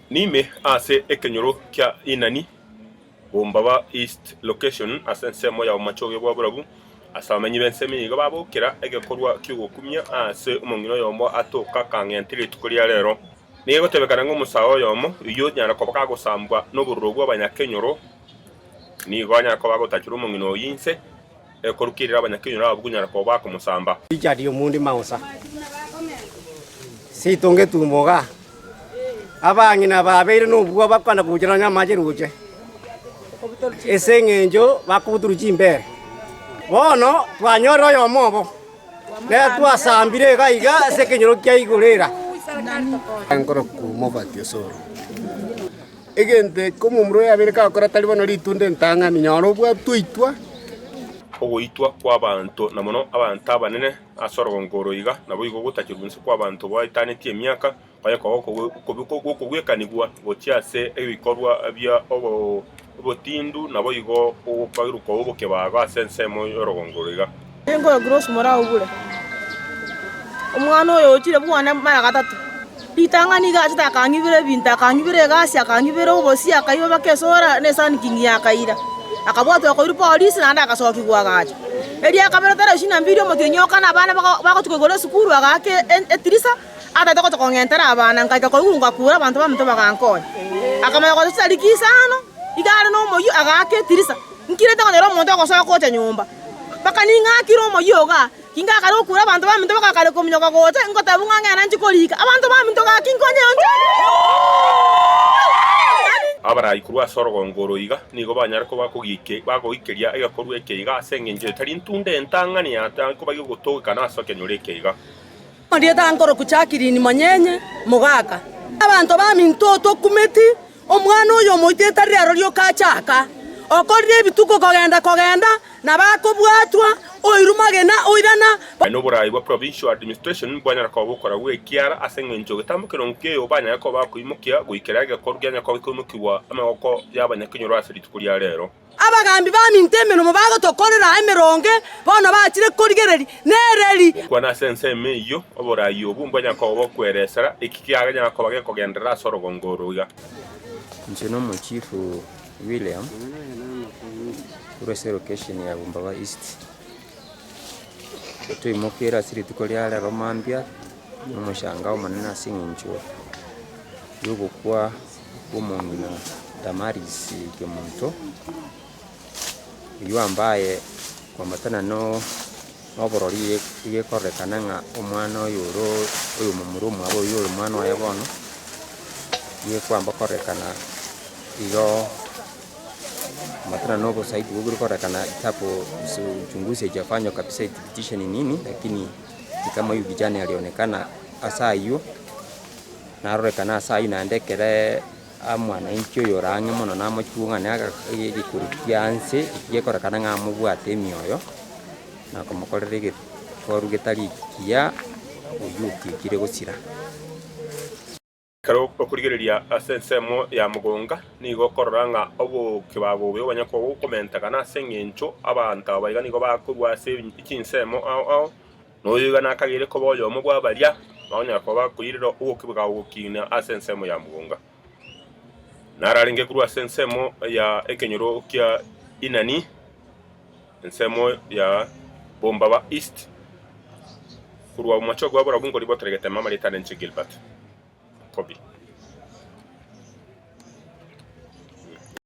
Nime ase ekenyoro kya inani Bombaba East location asensemo ya umachoge bwa burabu asamenyi bensemi yiga babokera egekorwa kyugokumya ase umongino yombo atoka kangentire tukoria rero nigo tebekana ngo musao yomo iyo nyara koba gusambwa no bururugwa abanyakenyoro nigo nyara koba gutachira umongino yinse ekorukirira abanyakenyoro abugunyara koba kumusamba ijadi umundi mausa sitonge tumoga abangina babere no bwa bakana kujiranya majeruje esengenjo bakubuturuji imbere bono twanyoro yo mobo ne twasambire gaiga sekenyoro kyayigurira angoro kumobati soro egente komo mro yabireka akora tali bono litunde ntanga minyoro bwa tuitwa ogoitwa kw'abantu namono abantu abanene asorogongoro iga nabo igo gutakirunse kw'abantu baitanetie emyaka bayako kugwekanigwa gotiase ebikorwa bya obotindu nabo igo okwagiruka oboke baga asensemo yorogongoro iga ngo gross mora ubure umwana oyo okire bwana mara gatatu litangani ga kitakangibire binta kangibire gasi akangibire obosi akayiba bakesora nesani kinya akaira akabwatwa ko polisi na ndaka soki gwagaje eri akamera tara shina video motinyoka na bana bako tukogole sukuru agake etirisa ata toko kongentera abana nkaita ko urunga kura abantu bamuto bakankonya akamera ko tsalikisa hano igare no moyo agake tirisa nkire toko nero monto ko soka ko nyumba bakaninga kiro moyo ga kinga karo kura abantu bamuto bakakale ko minyoka ko te ngota bunga nanchi kolika abantu bamuto ga kinkonya onje abara ikurwa sorogongoro iga nigo banyarako bakogikeria egakorwa ekeiga asengenje tari ntunde ntangani ata ko bagigotoka naso kenyore ekeiga ndiye tangoro kuchakirini manyenye mugaka abantu bamintoto kumeti omwana oyo moiteta rero lyo kachaka okorire bituko kogenda na bakobwatwa oirumagena oirana no burayi bwa provincial administration bwanyarako bokora wekiara asengenje getambukiro nkeyo banyarako bakuimukia guikera egakorwa nyako kumukiwa amako yabanyakenyoro asiri tukuria rero abagambi bamintemeno mubago tokorera emeronge bono bakire korigereri nereri kwana sense meyo oburayi obumba nyako bokweresera ikikiaga nyako bagekogendera sorogongoro ya Nchino mchifu William Urese location ya Bombaba East Tuto imokera siri tukolia Romambia Umushanga umanena singincho Yugo kwa umongina Damaris Gemonto Yu ambaye kwa matana no oborori igekorekana nga omwana oyo mumurumu abo yo mwana wa yabono ye kwamba korekana iyo matana novo site guguru korekana itapo uchunguzi hajafanywa kabisa ithibitishe ni nini, lakini kama huyu kijana alionekana asa hiyo na arekana asa ina ndekere amwana incho yorange mono namo chuanga naga gikurikianse yekorekana ngamu bwate mioyo na komokorere koru getari kia uyuki kire gusira karo okurigereria asensemo ya mugonga nigo kororanga obo kibagobe banyako gukomenta kana sengencho abantu abayiga nigo bakubwa se ikinsemo ao no yiga nakagire ko boyo mu gwabaria banya ko bakuyiriro uwo kibugawo kina asensemo ya mugonga nararinge kuru asensemo ya ekenyoro kya inani ensemo ya Bombaba East kurwa macho gwa bora bungo liboteregete mama litane Gilbert Kobi